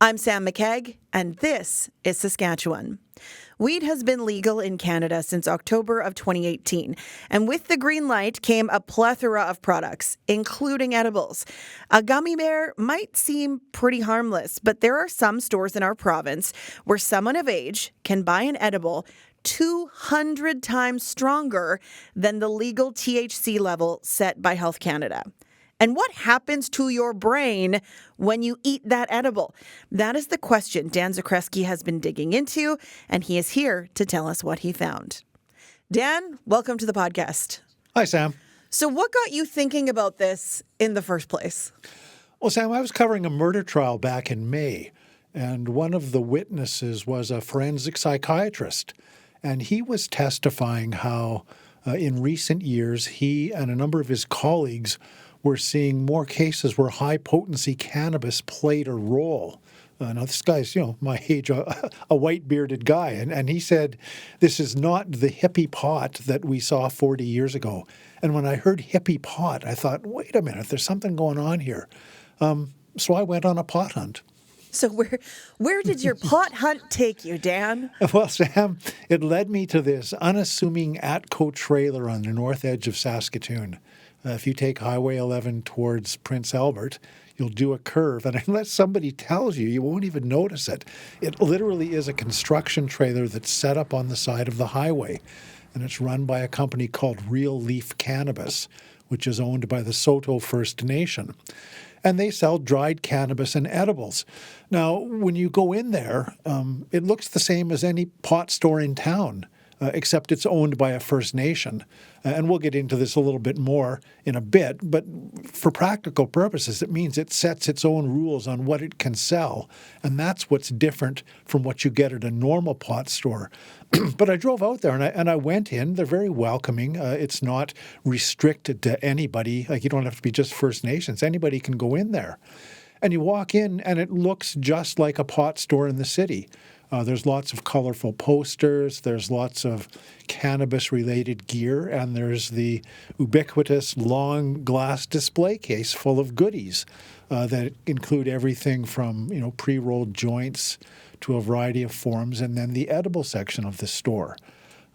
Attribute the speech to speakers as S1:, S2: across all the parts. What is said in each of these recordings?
S1: I'm Sam McKegg, and this is Saskatchewan. Weed has been legal in Canada since October of 2018, and with the green light came a plethora of products, including edibles. A gummy bear might seem pretty harmless, but there are some stores in our province where someone of age can buy an edible 200 times stronger than the legal THC level set by Health Canada. And what happens to your brain when you eat that edible? That is the question Dan Zakreski has been digging into, and he is here to tell us what he found. Dan, welcome to the podcast.
S2: Hi, Sam.
S1: So what got you thinking about this in the first place?
S2: Well, Sam, I was covering a murder trial back in May, and one of the witnesses was a forensic psychiatrist, and he was testifying how in recent years he and a number of his colleagues we're seeing more cases where high-potency cannabis played a role. Now, this guy's, my age, a white-bearded guy, and he said, this is not the hippie pot that we saw 40 years ago. And when I heard hippie pot, I thought, wait a minute, there's something going on here. So I went on a pot hunt.
S1: So where did your pot hunt take you, Dan?
S2: Well, Sam, it led me to this unassuming Atco trailer on the north edge of Saskatoon. If you take Highway 11 towards Prince Albert, you'll do a curve, and unless somebody tells you, you won't even notice it. It literally is a construction trailer that's set up on the side of the highway, and it's run by a company called Real Leaf Cannabis, which is owned by the Saulteaux First Nation. And they sell dried cannabis and edibles. Now, when you go in there, it looks the same as any pot store in town, except it's owned by a First Nation. And we'll get into this a little bit more in a bit, but for practical purposes, it means it sets its own rules on what it can sell, and that's what's different from what you get at a normal pot store. But I drove out there, and I went in. They're very welcoming. It's not restricted to anybody. Like, you don't have to be just First Nations. Anybody can go in there. And you walk in, and it looks just like a pot store in the city. There's lots of colorful posters, there's lots of cannabis-related gear, and there's the ubiquitous long glass display case full of goodies that include everything from, pre-rolled joints to a variety of forms, and then the edible section of the store.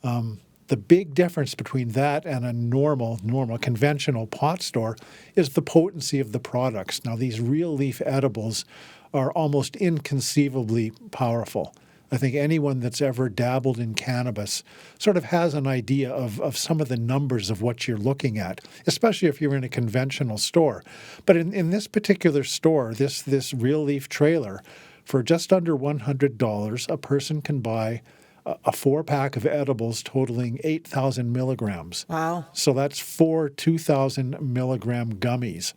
S2: The big difference between that and a normal, conventional pot store is the potency of the products. Now, these real leaf edibles are almost inconceivably powerful. I think anyone that's ever dabbled in cannabis sort of has an idea of some of the numbers of what you're looking at, especially if you're in a conventional store. But in this particular store, this Real Leaf trailer, for just under $100, a person can buy a 4-pack of edibles totaling 8,000 milligrams.
S1: Wow.
S2: So that's 4 2,000-milligram gummies.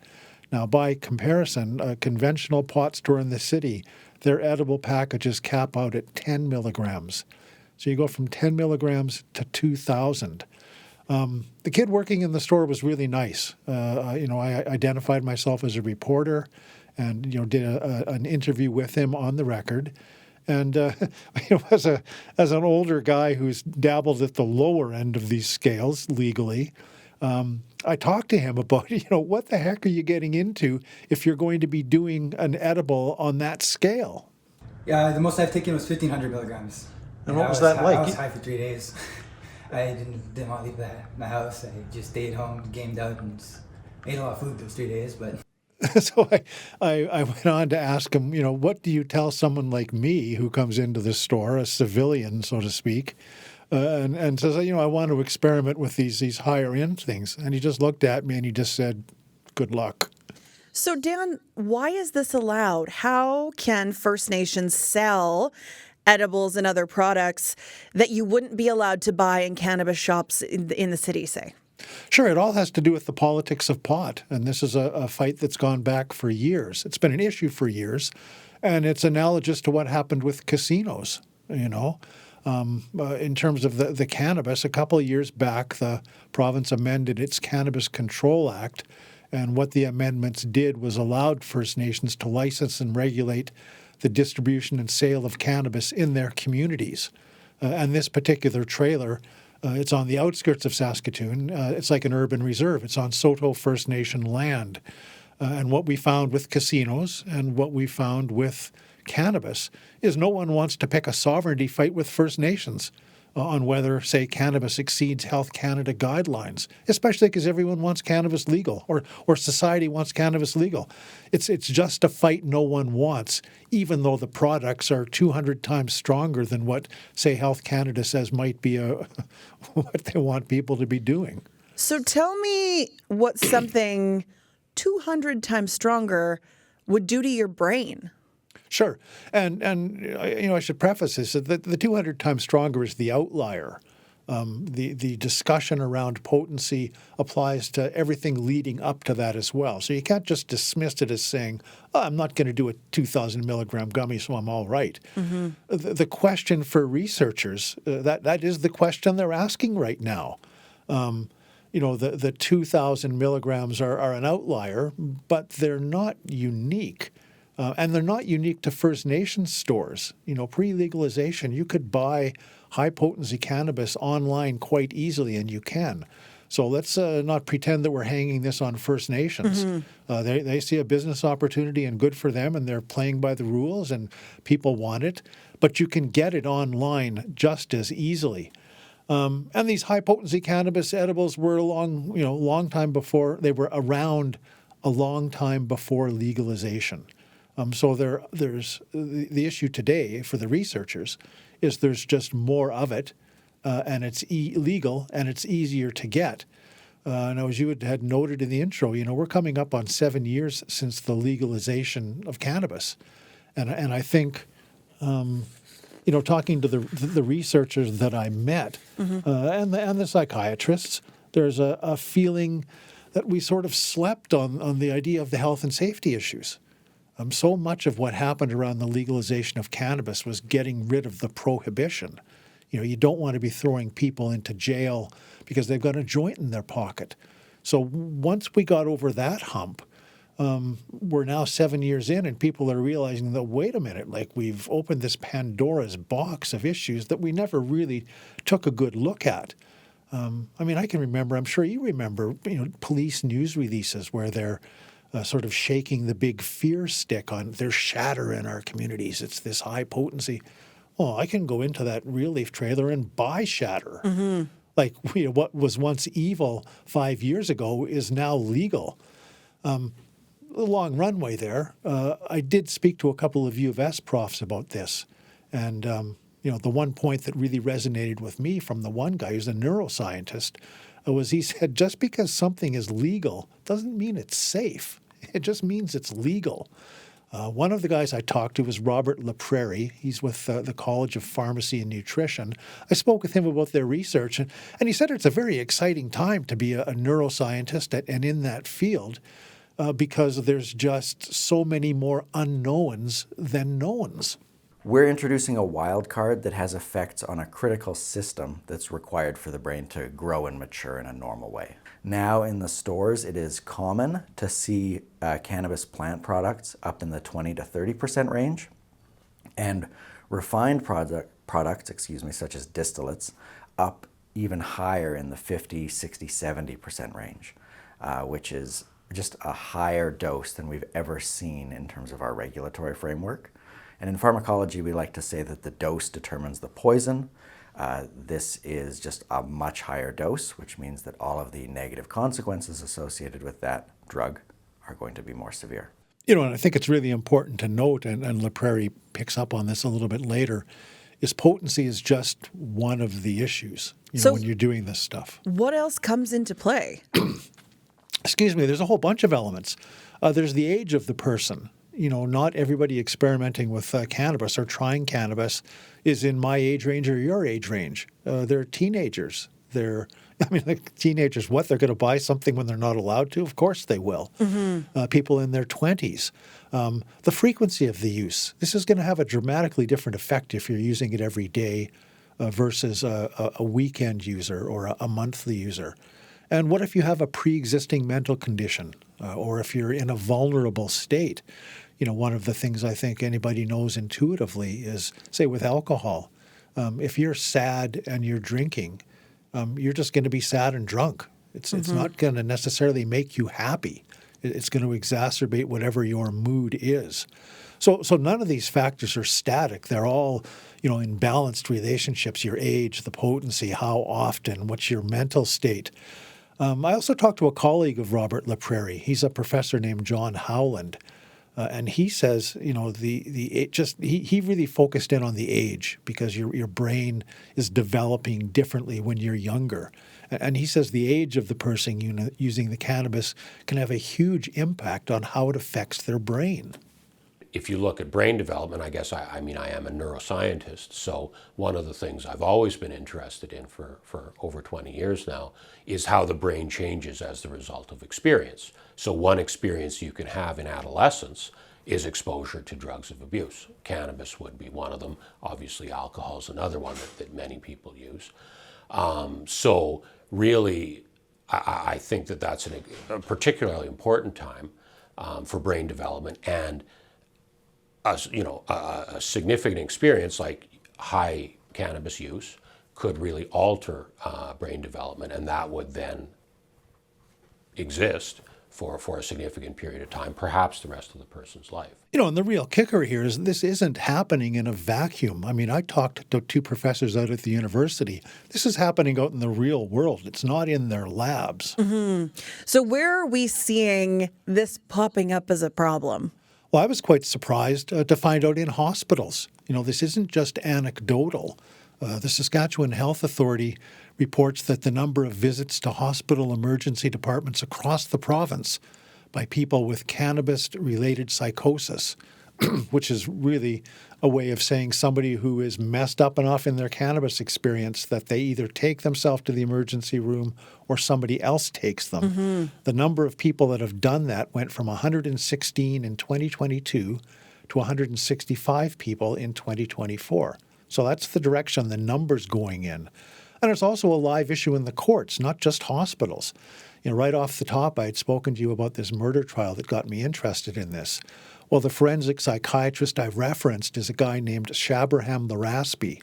S2: Now, by comparison, a conventional pot store in the city, their edible packages cap out at 10 milligrams. So you go from 10 milligrams to 2,000. The kid working in the store was really nice. I identified myself as a reporter and, did an interview with him on the record. And as an older guy who's dabbled at the lower end of these scales legally, I talked to him about, what the heck are you getting into if you're going to be doing an edible on that scale?
S3: Yeah, the most I've taken was 1,500 milligrams.
S2: And what was that like?
S3: I was high for 3 days. I didn't want to leave my house. I just stayed home, gamed out, and ate a lot of food those 3 days. But
S2: so I went on to ask him, what do you tell someone like me who comes into the store, a civilian, so to speak, and says, I want to experiment with these higher end things. And he just looked at me and he just said, good luck.
S1: So, Dan, why is this allowed? How can First Nations sell edibles and other products that you wouldn't be allowed to buy in cannabis shops in the city, say?
S2: Sure, it all has to do with the politics of pot. And this is a fight that's gone back for years. It's been an issue for years. And it's analogous to what happened with casinos, in terms of the cannabis. A couple of years back, the province amended its Cannabis Control Act. And what the amendments did was allowed First Nations to license and regulate the distribution and sale of cannabis in their communities. And this particular trailer, it's on the outskirts of Saskatoon. It's like an urban reserve. It's on Saulteaux First Nation land. And what we found with casinos and what we found with cannabis is no one wants to pick a sovereignty fight with First Nations on whether, say, cannabis exceeds Health Canada guidelines, especially because everyone wants cannabis legal or society wants cannabis legal. It's just a fight no one wants, even though the products are 200 times stronger than what, say, Health Canada says might be what they want people to be doing.
S1: So tell me what something 200 times stronger would do to your brain.
S2: Sure. And I should preface this that the 200 times stronger is the outlier. The discussion around potency applies to everything leading up to that as well. So you can't just dismiss it as saying, I'm not going to do a 2,000 milligram gummy, so I'm all right. Mm-hmm. The question for researchers, that is the question they're asking right now. The 2,000 milligrams are an outlier, but they're not unique. And they're not unique to First Nations stores. Pre-legalization, you could buy high-potency cannabis online quite easily, and you can. So let's not pretend that we're hanging this on First Nations. Mm-hmm. They see a business opportunity, and good for them, and they're playing by the rules, and people want it. But you can get it online just as easily. And these high-potency cannabis edibles were long time before. They were around a long time before legalization. So there's the issue today for the researchers is there's just more of it, and it's legal and it's easier to get. Now, as you had noted in the intro, we're coming up on 7 years since the legalization of cannabis, and I think, talking to the researchers that I met, mm-hmm. and the psychiatrists, there's a feeling that we sort of slept on the idea of the health and safety issues. So much of what happened around the legalization of cannabis was getting rid of the prohibition. You don't want to be throwing people into jail because they've got a joint in their pocket. So once we got over that hump, we're now 7 years in and people are realizing that, wait a minute, we've opened this Pandora's box of issues that we never really took a good look at. I can remember, I'm sure you remember, police news releases where they're sort of shaking the big fear stick on there's shatter in our communities. It's this high potency. Oh, I can go into that Real Leaf trailer and buy shatter. Mm-hmm. What was once evil 5 years ago is now legal. A long runway there. I did speak to a couple of U of S profs about this. And, the one point that really resonated with me from the one guy who's a neuroscientist was he said, just because something is legal doesn't mean it's safe. It just means it's legal. One of the guys I talked to was Robert LaPrairie. He's with the College of Pharmacy and Nutrition. I spoke with him about their research, and he said it's a very exciting time to be a neuroscientist and in that field because there's just so many more unknowns than knowns.
S4: We're introducing a wild card that has effects on a critical system that's required for the brain to grow and mature in a normal way. Now in the stores, it is common to see cannabis plant products up in the 20 to 30% range, and refined products, such as distillates, up even higher in the 50, 60, 70% range, which is just a higher dose than we've ever seen in terms of our regulatory framework. And in pharmacology, we like to say that the dose determines the poison. This is just a much higher dose, which means that all of the negative consequences associated with that drug are going to be more severe.
S2: And I think it's really important to note, and LaPrairie picks up on this a little bit later, is potency is just one of the issues when you're doing this stuff.
S1: What else comes into play?
S2: Excuse me, there's a whole bunch of elements. There's the age of the person. Not everybody experimenting with cannabis or trying cannabis is in my age range or your age range. They're teenagers. Teenagers, what? They're going to buy something when they're not allowed to? Of course they will. Mm-hmm. People in their 20s. The frequency of the use. This is going to have a dramatically different effect if you're using it every day versus a weekend user or a monthly user. And what if you have a pre-existing mental condition or if you're in a vulnerable state? One of the things I think anybody knows intuitively is, say, with alcohol, if you're sad and you're drinking, you're just going to be sad and drunk. It's not going to necessarily make you happy. It's going to exacerbate whatever your mood is. So none of these factors are static. They're all, in balanced relationships, your age, the potency, how often, what's your mental state. I also talked to a colleague of Robert LaPrairie. He's a professor named John Howland. And he says, he really focused in on the age because your brain is developing differently when you're younger. And he says the age of the person using the cannabis can have a huge impact on how it affects their brain.
S5: If you look at brain development, I guess I am a neuroscientist, so one of the things I've always been interested in for over 20 years now is how the brain changes as the result of experience. So one experience you can have in adolescence is exposure to drugs of abuse. Cannabis would be one of them. Obviously, alcohol is another one that many people use. So really, I think that's a particularly important time for brain development, and a significant experience like high cannabis use could really alter brain development, and that would then exist for a significant period of time, perhaps the rest of the person's life.
S2: And the real kicker here is this isn't happening in a vacuum. I mean, I talked to two professors out at the university. This is happening out in the real world. It's not in their labs.
S1: Mm-hmm. So where are we seeing this popping up as a problem?
S2: Well, I was quite surprised to find out in hospitals. This isn't just anecdotal. The Saskatchewan Health Authority reports that the number of visits to hospital emergency departments across the province by people with cannabis-related psychosis, which is really a way of saying somebody who is messed up enough in their cannabis experience that they either take themselves to the emergency room or somebody else takes them. Mm-hmm. The number of people that have done that went from 116 in 2022 to 165 people in 2024. So that's the direction the number's going in. And it's also a live issue in the courts, not just hospitals. Right off the top, I had spoken to you about this murder trial that got me interested in this. Well, the forensic psychiatrist I've referenced is a guy named Shabraham Laraspy,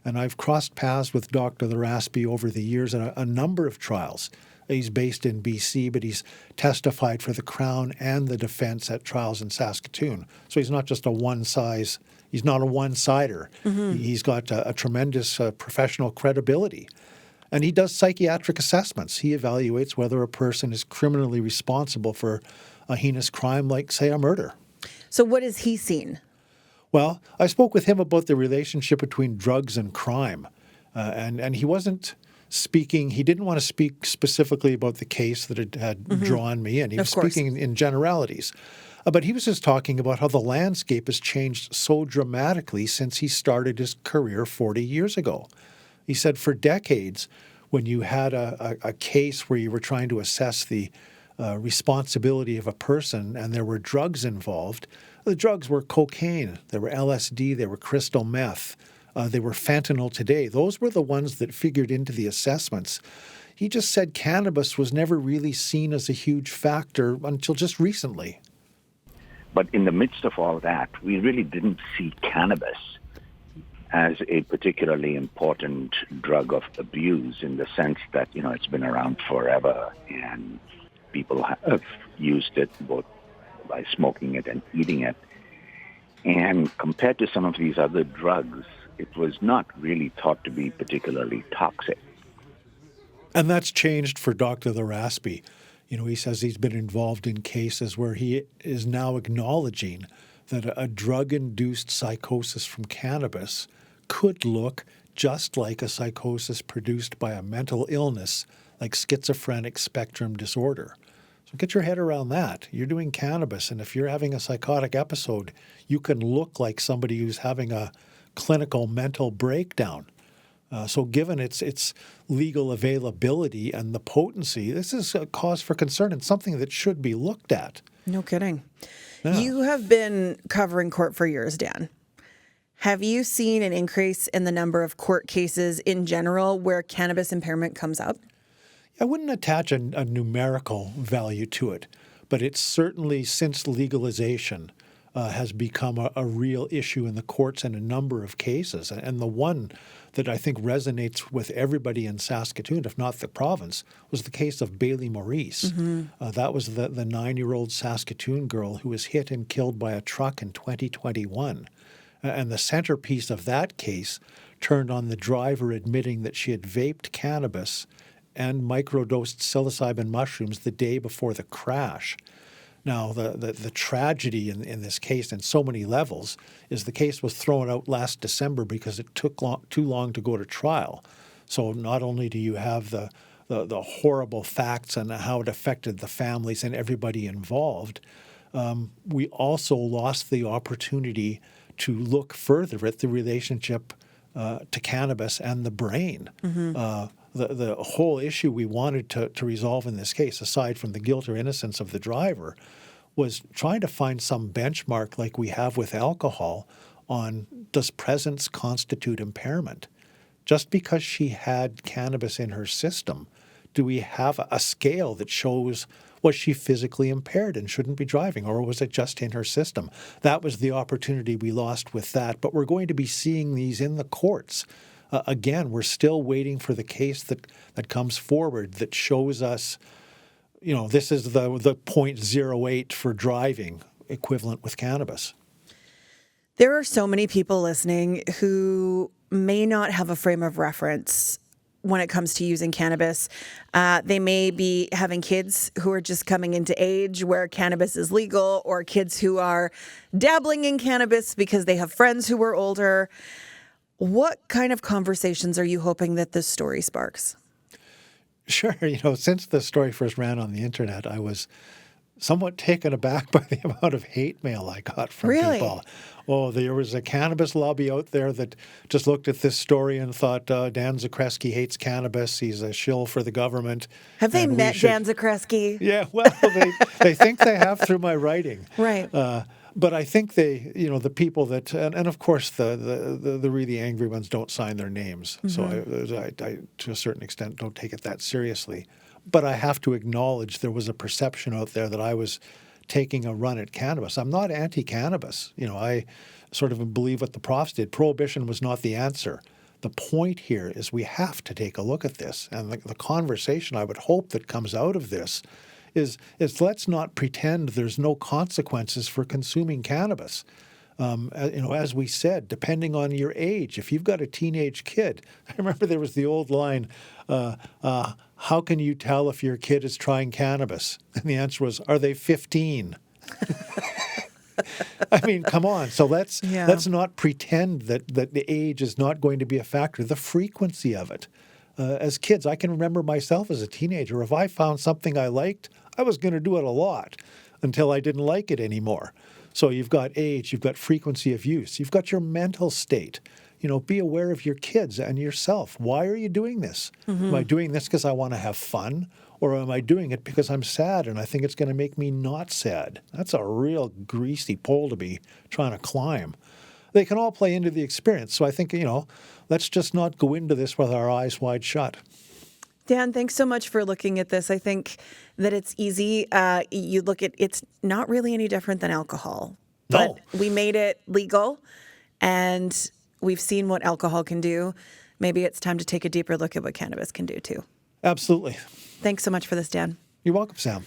S2: and I've crossed paths with Dr. Laraspy over the years in a number of trials. He's based in BC, but he's testified for the Crown and the defense at trials in Saskatoon. So he's not just he's not a one-sider. Mm-hmm. He's got a tremendous professional credibility. And he does psychiatric assessments. He evaluates whether a person is criminally responsible for a heinous crime like, say, a murder.
S1: So what has he seen?
S2: Well, I spoke with him about the relationship between drugs and crime. And he wasn't speaking, he didn't want to speak specifically about the case that had mm-hmm. drawn me in. He was speaking in generalities. But he was just talking about how the landscape has changed so dramatically since he started his career 40 years ago. He said for decades, when you had a case where you were trying to assess the responsibility of a person and there were drugs involved, the drugs were cocaine, there were LSD, there were crystal meth, they were fentanyl today. Those were the ones that figured into the assessments. He just said cannabis was never really seen as a huge factor until just recently.
S6: But in the midst of all that, we really didn't see cannabis as a particularly important drug of abuse in the sense that, it's been around forever and people have used it both by smoking it and eating it. And compared to some of these other drugs, it was not really thought to be particularly toxic.
S2: And that's changed for Dr. Laraspy. He says he's been involved in cases where he is now acknowledging that a drug-induced psychosis from cannabis could look just like a psychosis produced by a mental illness like schizophrenic spectrum disorder. So get your head around that. You're doing cannabis, and if you're having a psychotic episode, you can look like somebody who's having a clinical mental breakdown. So given its legal availability and the potency, this is a cause for concern and something that should be looked at.
S1: No kidding.
S2: Yeah.
S1: You have been covering court for years, Dan. Have you seen an increase in the number of court cases in general where cannabis impairment comes up?
S2: I wouldn't attach a numerical value to it, but it's certainly, since legalization, has become a real issue in the courts in a number of cases. And the one that I think resonates with everybody in Saskatoon, if not the province, was the case of Bailey Maurice. That was the 9-year-old Saskatoon girl who was hit and killed by a truck in 2021. And the centerpiece of that case turned on the driver admitting that she had vaped cannabis and microdosed psilocybin mushrooms the day before the crash. Now, the tragedy in this case, in so many levels, is the case was thrown out last December because it took too long to go to trial. So not only do you have the horrible facts and how it affected the families and everybody involved, we also lost the opportunity to look further at the relationship to cannabis and the brain. The whole issue we wanted to resolve in this case, aside from the guilt or innocence of the driver, was trying to find some benchmark like we have with alcohol on, does presence constitute impairment? Just because she had cannabis in her system, do we have a scale that shows, was she physically impaired and shouldn't be driving, or was it just in her system? That was the opportunity we lost with that. But we're going to be seeing these in the courts. Again, we're still waiting for the case that comes forward that shows us, this is the 0.08 for driving equivalent with cannabis.
S1: There are so many people listening who may not have a frame of reference when it comes to using cannabis. They may be having kids who are just coming into age where cannabis is legal, or kids who are dabbling in cannabis because they have friends who are older. What kind of conversations are you hoping that this story sparks?
S2: Sure. Since the story first ran on the internet, I was somewhat taken aback by the amount of hate mail I got from people. Oh, there was a cannabis lobby out there that just looked at this story and thought, Dan Zakreski hates cannabis. He's a shill for the government.
S1: Have they met Dan Zakreski?
S2: Yeah, well, they think they have through my writing.
S1: Right.
S2: But I think they, the people that, and of course the really angry ones don't sign their names. So I, to a certain extent, don't take it that seriously. But I have to acknowledge there was a perception out there that I was taking a run at cannabis. I'm not anti-cannabis. I sort of believe what the profs did. Prohibition was not the answer. The point here is we have to take a look at this. And the conversation I would hope that comes out of this is let's not pretend there's no consequences for consuming cannabis. As we said, depending on your age, if you've got a teenage kid, I remember there was the old line, how can you tell if your kid is trying cannabis? And the answer was, are they 15? I mean, come on. So let's not pretend that the age is not going to be a factor. The frequency of it. As kids, I can remember myself as a teenager. If I found something I liked, I was going to do it a lot until I didn't like it anymore. So you've got age, you've got frequency of use, you've got your mental state. Be aware of your kids and yourself. Why are you doing this? Am I doing this because I want to have fun? Or am I doing it because I'm sad and I think it's going to make me not sad? That's a real greasy pole to be trying to climb. They can all play into the experience. So I think, let's just not go into this with our eyes wide shut.
S1: Dan, thanks so much for looking at this. I think that it's easy. You look at it's not really any different than alcohol.
S2: No.
S1: But we made it legal, and we've seen what alcohol can do. Maybe it's time to take a deeper look at what cannabis can do too.
S2: Absolutely.
S1: Thanks so much for this, Dan.
S2: You're welcome, Sam.